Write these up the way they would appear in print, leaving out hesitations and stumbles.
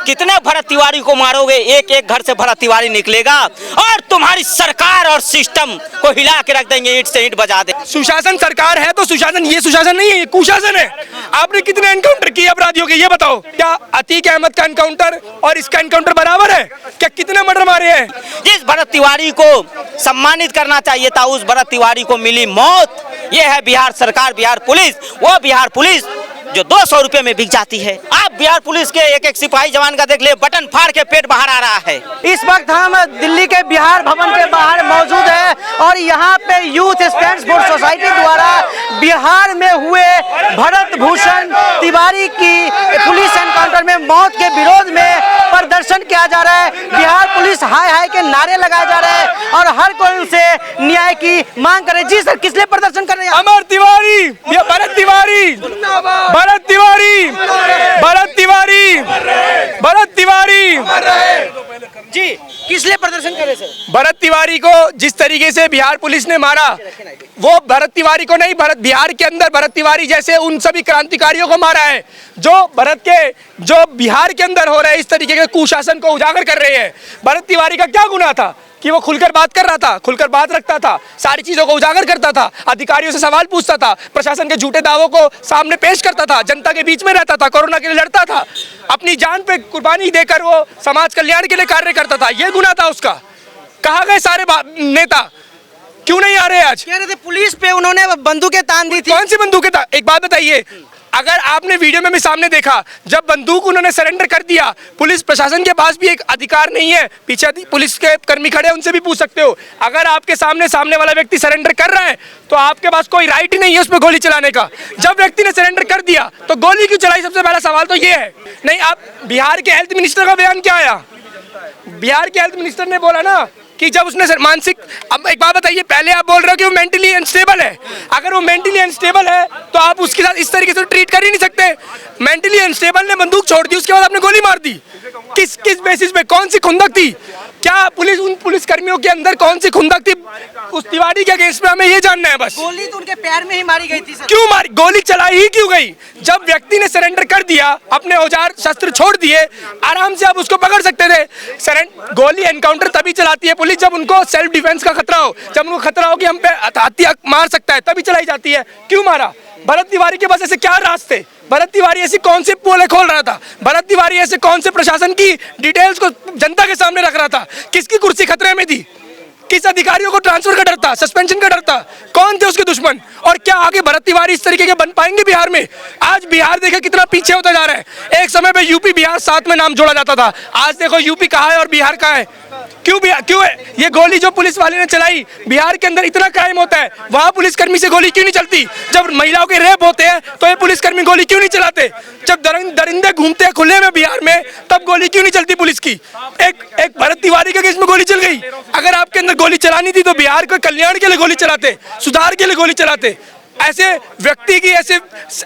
कितने भरत तिवारी को मारोगे? एक एक घर से भरत तिवारी निकलेगा और तुम्हारी सरकार और सिस्टम को हिला के रख देंगे, ईंट से ईंट बजा दे। सुशासन सरकार है तो सुशासन, ये सुशासन नहीं है, ये कुशासन है। आपने कितने एनकाउंटर किए अपराधियों के, ये बताओ। क्या अतीक अहमद का एनकाउंटर और इसका एनकाउंटर बराबर है? क्या कितने मर्डर मारे हैं? जिस भरत तिवारी को सम्मानित करना चाहिए था, उस भरत तिवारी को मिली मौत। ये है बिहार सरकार, बिहार पुलिस, वो बिहार पुलिस जो 200 रुपए में बिक जाती है। आप बिहार पुलिस के एक एक सिपाही जवान का देख ले, बटन फाड़ के पेट बाहर आ रहा है। इस वक्त हम दिल्ली के बिहार भवन के बाहर मौजूद हैं और यहाँ पे यूथ स्टैंड्स फॉर सोसाइटी द्वारा बिहार में हुए भरत भूषण तिवारी की पुलिस एनकाउंटर में मौत के विरोध में प्रदर्शन किया जा रहा है। बिहार पुलिस हाय हाय के नारे लगाए जा रहे हैं और हर कोई उनसे न्याय की मांग करे। जी सर, किस लिए प्रदर्शन कर रहे हैं? अमर तिवारी, भरत तिवारी, भरत तिवारी, भरत तिवारी, भरत तिवारी। जी, किस लिए प्रदर्शन कर रहे सर? भरत तिवारी को जिस तरीके से बिहार पुलिस ने मारा, वो भरत तिवारी को नहीं, भारत बिहार के अंदर भरत तिवारी जैसे उन सभी क्रांतिकारियों को मारा है जो बिहार के अंदर हो रहे हैं, इस तरीके के कुशासन को उजागर कर रहे हैं। भरत तिवारी का क्या गुनाह था कि वो खुलकर बात कर रहा था, खुलकर बात रखता था, सारी चीजों को उजागर करता था, अधिकारियों से सवाल पूछता था, प्रशासन के झूठे दावों को सामने पेश करता था, जनता के बीच में रहता था, कोरोना के लिए लड़ता था, अपनी जान पे कुर्बानी देकर वो समाज कल्याण के लिए कार्य करता था। ये गुनाह था उसका। कहाँ गए सारे नेता? क्यों नहीं आ रहे आज? कह रहे थे पुलिस पे उन्होंने बंदूकें तान दी थी। कौन सी बंदूकें? एक बात बताइए, अगर आपने वीडियो में भी सामने देखा, जब बंदूक उन्होंने सरेंडर कर दिया, पुलिस प्रशासन के पास भी एक अधिकार नहीं है, पीछे पुलिस के कर्मी खड़े हैं, उनसे भी पूछ सकते हो। अगर आपके सामने वाला व्यक्ति सरेंडर कर रहा है तो आपके पास कोई राइट ही नहीं है उस पर गोली चलाने का। जब व्यक्ति ने सरेंडर कर दिया तो गोली क्यों चलाई? सबसे पहला सवाल तो ये है। नहीं, आप बिहार के हेल्थ मिनिस्टर का बयान क्या आया? बिहार के हेल्थ मिनिस्टर ने बोला ना कि जब उसने मानसिक, अब एक बात बताइए, पहले आप बोल रहे हो कि वो मेंटली अनस्टेबल है। अगर वो मेंटली अनस्टेबल है तो आप उसके साथ इस तरीके से ट्रीट कर ही नहीं सकते। मेंटली अनस्टेबल ने बंदूक छोड़ दी, उसके बाद आपने गोली मार दी। किस बेसिस पे? कौन सी खुंदक थी? क्या उन पुलिस कर्मियों के अंदर कौन सी खुंदक थी उस तिवारी के अगेंस्ट में? हमें ये जानना है बस। गोली तो उनके पैर में ही मारी गई थी सर। क्यों मारी? गोली चलाई ही क्यों गई? जब व्यक्ति ने सरेंडर कर दिया, अपने औजार शस्त्र छोड़ दिए, आराम से आप उसको पकड़ सकते थे। गोली एनकाउंटर तभी चलाती है पुलिस जब उनको सेल्फ डिफेंस का खतरा हो, जब उनको खतरा हो कि हम पे हत्या मार सकता है, तभी चलाई जाती है। क्यों मारा? भरत तिवारी के पास ऐसे क्या राज थे? भरत तिवारी ऐसी कौन से पोले खोल रहा था? भरत तिवारी ऐसे कौन से प्रशासन की डिटेल्स को जनता के सामने रख रहा था? किसकी कुर्सी खतरे में थी? किस अधिकारियों को ट्रांसफर का डर था? सस्पेंशन का डर था? कौन थे उसके दुश्मन? और क्या आगे भरत तिवारी इस तरीके के बन पाएंगे बिहार में? आज बिहार देखो कितना पीछे होता जा रहा है। एक समय पे यूपी बिहार साथ में नाम जोड़ा जाता था, आज देखो यूपी कहाँ है और बिहार कहाँ है। क्यों है? ये गोली जो पुलिस वाले ने चलाई, बिहार के अंदर इतना क्राइम होता है, वहाँ पुलिसकर्मी से गोली क्यों नहीं चलती? जब महिलाओं के रेप होते हैं तो ये पुलिसकर्मी गोली क्यों नहीं चलाते? जब दरिंदे घूमते हैं खुले में बिहार में, तब गोली क्यों नहीं चलती पुलिस की? एक भरत तिवारी के केस में गोली चल गई। अगर आपके अंदर गोली चलानी थी तो बिहार के कल्याण के लिए गोली चलाते, सुधार के लिए गोली चलाते। ऐसे व्यक्ति की, ऐसे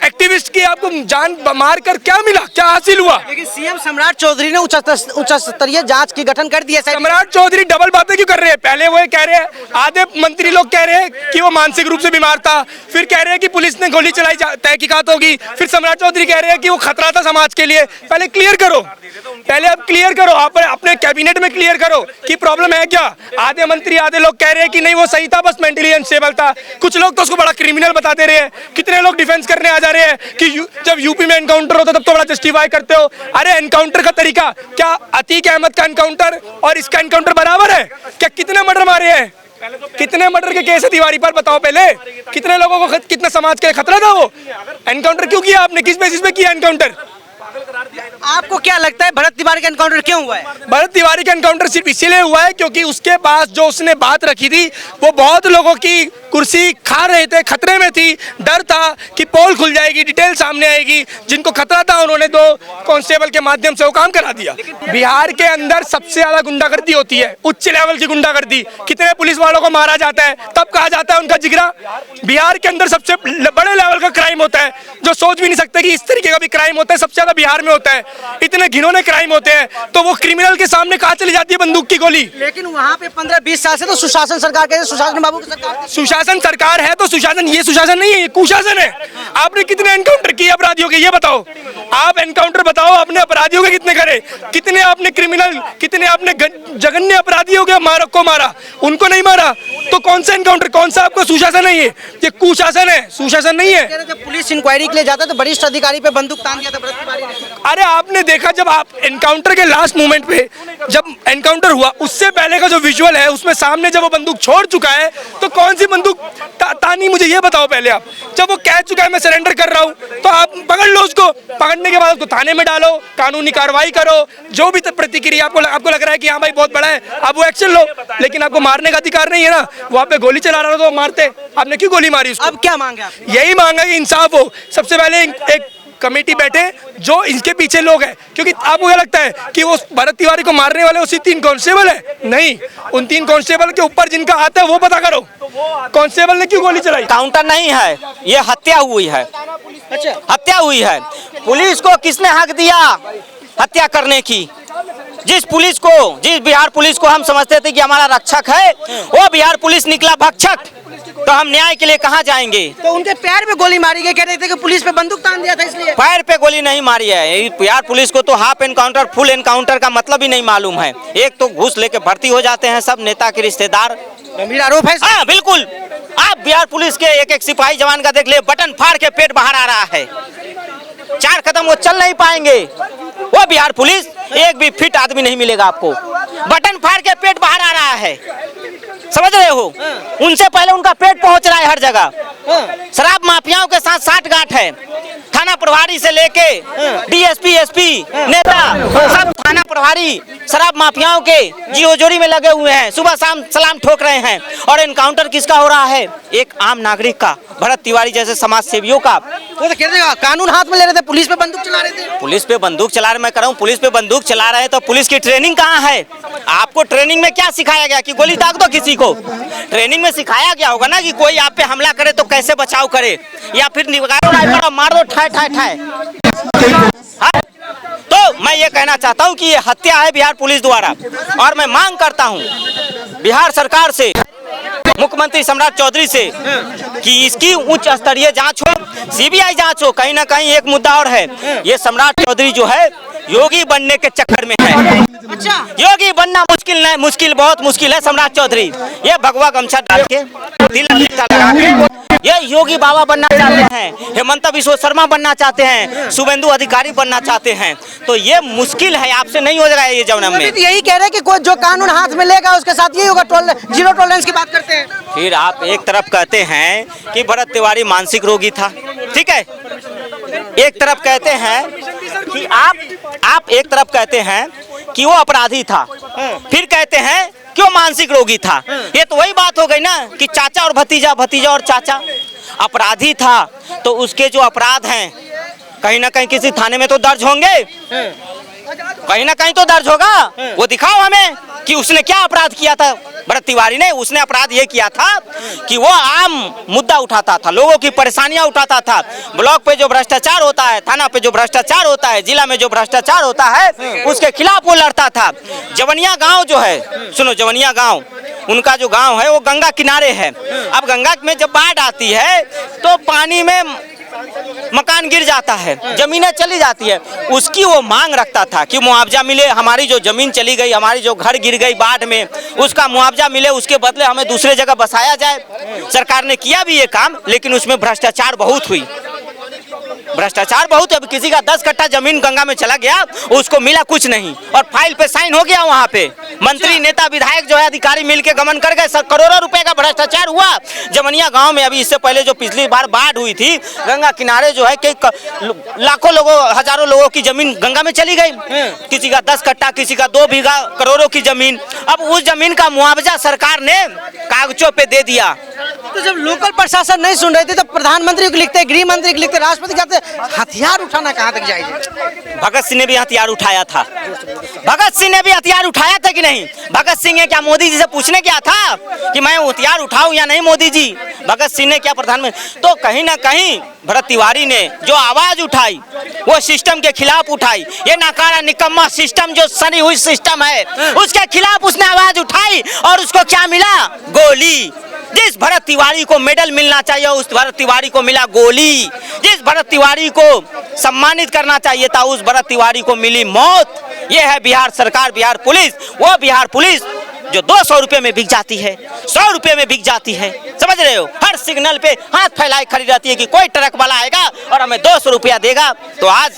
एक्टिविस्ट की आपको जान मार कर क्या मिला, क्या हासिल हुआ? लेकिन सीएम सम्राट चौधरी ने उच्च स्तरीय जांच की गठन कर दिया। सम्राट चौधरी डबल बातें क्यों कर रहे हैं? पहले वो कह रहे हैं, आधे मंत्री लोग कह रहे हैं कि वो मानसिक रूप से बीमार था, फिर कह रहे हैं कि पुलिस ने गोली चलाई, तहकीकात होगी, फिर सम्राट चौधरी कह रहे हैं कि वो खतरा था समाज के लिए। पहले क्लियर करो, पहले आप क्लियर करो, आप अपने कैबिनेट में क्लियर करो कि प्रॉब्लम है क्या। आधे मंत्री, आधे लोग कह रहे हैं कि नहीं वो सही था, बस मेंटली अनस्टेबल था। कुछ लोग तो उसको बड़ा क्रिमिनल बता दे रहे हैं। कितने लोग डिफेंस करने आ जा रहे हैं कि जब यूपी में एनकाउंटर होता तब तो बड़ा जस्टिफाई करते हो। अरे एनकाउंटर का तरीका क्या अतीक अहमद का एनकाउंटर और इसका एनकाउंटर बराबर है? क्या कितने मर्डर मारे हैं? कितने मर्डर के केस है तिवारी पर? बताओ पहले। कितने लोगों को, कितना समाज के खतरा था? वो एनकाउंटर क्यों किया आपने? किस बेसिस पे किया एनकाउंटर? आपको क्या लगता है भरत तिवारी का एनकाउंटर क्यों हुआ है? भरत तिवारी का एनकाउंटर सिर्फ इसीलिए हुआ है क्योंकि उसके पास जो उसने बात रखी थी वो बहुत लोगों की कुर्सी खा रहे थे, खतरे में थी, डर था कि पोल खुल जाएगी, डिटेल सामने आएगी। जिनको खतरा था उन्होंने 2 कांस्टेबल के माध्यम से वो काम करा दिया। बिहार के अंदर सबसे ज्यादा गुंडागर्दी होती है, उच्च लेवल की गुंडागर्दी। कितने पुलिस वालों को मारा जाता है, तब कहा जाता है उनका जिगरा। बिहार के अंदर सबसे बड़े लेवल का क्राइम होता है, जो सोच भी नहीं सकते कि इस तरीके का भी क्राइम होता है, सबसे ज्यादा बिहार में होता है। इतने घिनौने क्राइम होते हैं, तो वो क्रिमिनल के सामने कहाँ चली जाती है बंदूक की गोली? लेकिन वहाँ पे 15-20 साल से तो सुशासन सरकार के, सुशासन बाबू की सरकार, सुशासन सरकार है तो सुशासन, ये सुशासन नहीं है, ये कुशासन है। आपने कितने एनकाउंटर किए अपराधियों के, ये बताओ। आप एनकाउंटर बताओ अपने अपराधियों के कितने करे, कितने आपने क्रिमिनल, कितने आपने जघन्य अपराधियों के को मारा, उनको नहीं मारा। तो कौन सा एनकाउंटर, कौन सा आपका सुशासन है? ये कुशासन है, सुशासन नहीं है। जब पुलिस इंक्वायरी के लिए जाता तो वरिष्ठ अधिकारी पे बंदूक तान दिया था भरत तिवारी ने। अरे आपने देखा जब आप एनकाउंटर के लास्ट मोमेंट पे, जब एनकाउंटर हुआ उससे पहले का जो विजुअल है उसमें सामने जब वो बंदूक छोड़ चुका है तो कौन सी बंदूक तानी, मुझे ये बताओ पहले आप। जब वो कह चुका है मैं सरेंडर कर रहा हूँ तो आप पकड़ लो उसको, पकड़ने के बाद उसको थाने में डालो, कानूनी कार्रवाई करो, जो भी प्रतिक्रिया आपको लग रहा है कि हाँ भाई बहुत बड़ा है, आप वो एक्शन लो। लेकिन आपको मारने का अधिकार नहीं है ना। वहाँ पे गोली चला रहा था तो मारते, आपने क्यों गोली मारी उसको? अब क्या मांगे आप? यही मांगा कि इंसाफ हो। सबसे पहले एक कमेटी बैठे जो इसके पीछे लोग हैं, क्योंकि आपको क्या लगता है कि वो भरत तिवारी को मारने वाले उसी 3 कांस्टेबल है? नहीं, उन 3 कांस्टेबल के ऊपर जिनका हाथ है वो पता करो, कांस्टेबल ने क्यों गोली चलाई? काउंटर नहीं है, ये हत्या हुई है। अच्छा, हत्या हुई है। पुलिस को किसने हक दिया हत्या करने की? जिस बिहार पुलिस को हम समझते थे कि हमारा रक्षक है, वो बिहार पुलिस निकला भक्षक। तो हम न्याय के लिए कहाँ जाएंगे? तो उनके पैर पे गोली मारी गई, कह रहे थे कि पुलिस पे बंदूक तान दिया था इसलिए। पैर पे गोली नहीं मारी है। बिहार पुलिस को तो हाफ एनकाउंटर फुल एनकाउंटर का मतलब ही नहीं मालूम है। एक तो घूस लेके भर्ती हो जाते हैं सब नेता के रिश्तेदार। गंभीर आरोप है। हाँ बिल्कुल। आप बिहार पुलिस के एक सिपाही जवान का देख ले, बटन फाड़ के पेट बाहर आ रहा है। 4 कदम वो चल नहीं पाएंगे। वो बिहार पुलिस, एक भी फिट आदमी नहीं मिलेगा आपको। बटन फाड़ के पेट बाहर आ रहा है, समझ रहे हो? उनसे पहले उनका पेट पहुंच रहा है हर जगह। शराब माफियाओं के साथ साठगांठ है। थाना प्रभारी से लेके डीएसपी, एसपी, नेता, सब थाना प्रभारी शराब माफियाओं के जीओजोरी में लगे हुए हैं। सुबह शाम सलाम ठोक रहे हैं। और एनकाउंटर किसका हो रहा है? एक आम नागरिक का, भरत तिवारी जैसे समाज सेवियों का। वो तो कहते हैं कानून हाथ में ले रहे थे, पुलिस पे बंदूक चला रहे थे। पुलिस पे बंदूक चला रहे, मैं कह रहा हूँ पुलिस पे बंदूक चला रहे हैं तो पुलिस की ट्रेनिंग कहाँ है? आपको ट्रेनिंग में क्या सिखाया गया कि गोली दाग दो किसी को? ट्रेनिंग में सिखाया गया होगा ना कि कोई आप पे हमला करे तो कैसे बचाव करे, या फिर मार दो ठाए ठाए ठाए। तो मैं ये कहना चाहता हूँ कि ये हत्या है बिहार पुलिस द्वारा। और मैं मांग करता हूँ बिहार सरकार से, मुख्यमंत्री सम्राट चौधरी से, कि इसकी उच्च स्तरीय जांच हो, सीबीआई जांच हो। कहीं ना कहीं एक मुद्दा और है, ये सम्राट चौधरी जो है योगी बनने के चक्कर में है। अच्छा, योगी बनना मुश्किल नहीं, मुश्किल बहुत मुश्किल है। सम्राट चौधरी ये भगवा गमछा डाल के, तिलक लगा के ये योगी बाबा बनना चाहते हैं, हेमंत बिश्व शर्मा बनना चाहते हैं, शुभेंदु अधिकारी बनना चाहते हैं। तो ये मुश्किल है, आपसे नहीं हो जाएगा ये जमाने में। यही कह रहे हैं कि कोई जो कानून हाथ में लेगा उसके साथ यही होगा, जीरो टॉलरेंस की बात करते हैं। फिर आप एक तरफ कहते हैं कि भरत तिवारी मानसिक रोगी था, ठीक है। एक तरफ कहते हैं कि आप एक तरफ कहते हैं कि वो अपराधी था, फिर कहते हैं कि वो मानसिक रोगी था। ये तो वही बात हो गई ना कि चाचा और भतीजा, भतीजा और चाचा। अपराधी था तो उसके जो अपराध हैं कहीं ना कहीं किसी थाने में तो दर्ज होंगे, कहीं ना कहीं तो दर्ज होगा। वो दिखाओ हमें कि उसने क्या अपराध किया था। भरत तिवारी ने, उसने अपराध ये किया था कि वो आम मुद्दा उठाता था, लोगों की परेशानियां उठाता था। ब्लॉक पे जो भ्रष्टाचार होता है, थाना पे जो भ्रष्टाचार होता है, जिला में जो भ्रष्टाचार होता है, उसके खिलाफ वो लड़ता था। जवनिया गांव जो है, सुनो, जवनिया गांव, उनका जो गांव है वो गंगा किनारे है। अब गंगा में जब बाढ़ आती है तो पानी में मकान गिर जाता है, जमीनें चली जाती है। उसकी वो मांग रखता था कि मुआवजा मिले, हमारी जो जमीन चली गई, हमारी जो घर गिर गई बाढ़ में, उसका मुआवजा मिले, उसके बदले हमें दूसरे जगह बसाया जाए। सरकार ने किया भी ये काम, लेकिन उसमें भ्रष्टाचार बहुत हुई, भ्रष्टाचार बहुत। अब किसी का 10 कट्ठा जमीन गंगा में चला गया, उसको मिला कुछ नहीं, और फाइल पे साइन हो गया। वहाँ पे मंत्री, नेता, विधायक जो है, अधिकारी मिलके गमन कर गए। करोड़ों रुपए का भ्रष्टाचार हुआ जमनिया गांव में। अभी इससे पहले जो पिछली बार बाढ़ हुई थी, गंगा किनारे जो है कई लाखों लोगों, हजारों लोगों की जमीन गंगा में चली गई। किसी का 10 कट्ठा, किसी का 2 बीघा, करोड़ों की जमीन। अब उस जमीन का मुआवजा सरकार ने कागजों पे दे दिया। तो जब लोकल प्रशासन नहीं सुन रहे थे तो प्रधानमंत्री को लिखते, गृह मंत्री को लिखते, राष्ट्रपति कहते, हथियार उठाना कहाँ तक जाएगा? भगत सिंह ने भी हथियार उठाया था। भगत सिंह ने भी हथियार उठाया था कि नहीं? भगत सिंह ने क्या मोदी जी से पूछने क्या था कि मैं हथियार उठाऊं या नहीं? मोदी जी, भगत सिंह ने क्या प्रधानमंत्री? तो कहीं ना कहीं भरत तिवारी ने जो आवाज उठाई वो सिस्टम के खिलाफ उठाई। ये नाकारा निकम्मा सिस्टम, जो सनी हुई सिस्टम है, उसके खिलाफ उसने आवाज उठाई और उसको क्या मिला? गोली। जिस भरत तिवारी को मेडल मिलना चाहिए उस भरत तिवारी को मिला गोली, जिस भरत तिवारी को सम्मानित करना चाहिए था उस भरत तिवारी को मिली मौत। ये है बिहार सरकार, बिहार पुलिस, वो बिहार पुलिस जो 200 रुपये में बिक जाती है, 100 रुपये में बिक जाती है। समझ रहे हो, हर सिग्नल पे हाथ फैलाए खड़ी रहती है कि कोई ट्रक वाला आएगा और हमें 200 रुपया देगा तो आज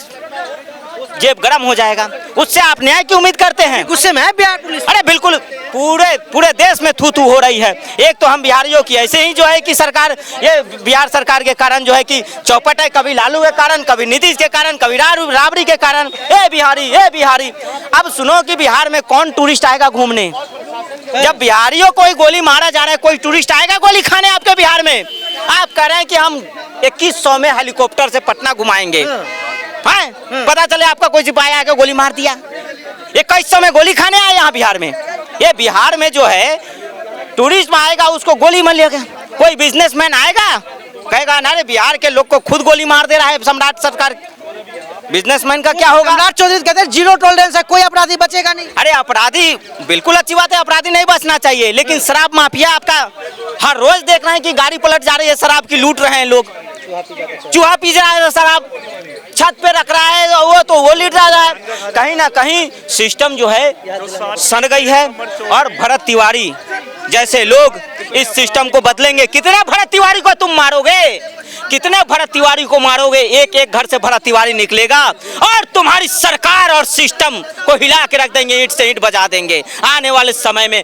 जेब गरम हो जाएगा। उससे आप न्याय की उम्मीद करते हैं? गुस्से में है बिहार पुलिस? अरे बिल्कुल, पूरे देश में थू हो रही है। एक तो हम बिहारियों की ऐसे ही जो है कि सरकार, ये बिहार सरकार के कारण जो है कि चौपट है, कभी लालू के कारण, कभी नीतीश के कारण, कभी राबड़ी के कारण। ए बिहारी, अब सुनो कि बिहार में कौन टूरिस्ट आएगा घूमने? जब बिहारियों को ही गोली मारा जा रहा है, कोई टूरिस्ट आएगा गोली खाने आपके बिहार में? आप कह रहे हैं कि हम 2100 में हेलीकॉप्टर से पटना घुमाएंगे, पता चले आपका कोई सिपाही आके गोली मार दिया। 2100 में गोली खाने आए यहाँ बिहार में? ये बिहार में जो है टूरिस्ट आएगा उसको गोली मार लिया। कोई बिजनेसमैन आएगा कहेगा ना रे बिहार के लोग को खुद गोली मार दे रहा है सम्राट सरकार, बिजनेसमैन का क्या होगा? सम्राट चौधरी कहते हैं जीरो टॉलरेंस है, कोई अपराधी बचेगा नहीं। अरे अपराधी बिल्कुल अच्छी बात है, अपराधी नहीं बचना चाहिए, लेकिन शराब माफिया आपका हर रोज देख रहे हैं कि गाड़ी पलट जा रही है, शराब की लूट रहे हैं लोग, चूहा पी जा रहा है, शराब छत पे रख रहा है, वो लीट जा रहा है। कहीं ना कहीं सिस्टम जो है सड़ गई है और भरत तिवारी जैसे लोग इस सिस्टम को बदलेंगे। कितने भरत तिवारी को तुम मारोगे? कितने भरत तिवारी को मारोगे? एक घर से भरत तिवारी निकलेगा और तुम्हारी सरकार और सिस्टम को हिला के रख देंगे, ईंट से ईंट बजा देंगे। आने वाले समय में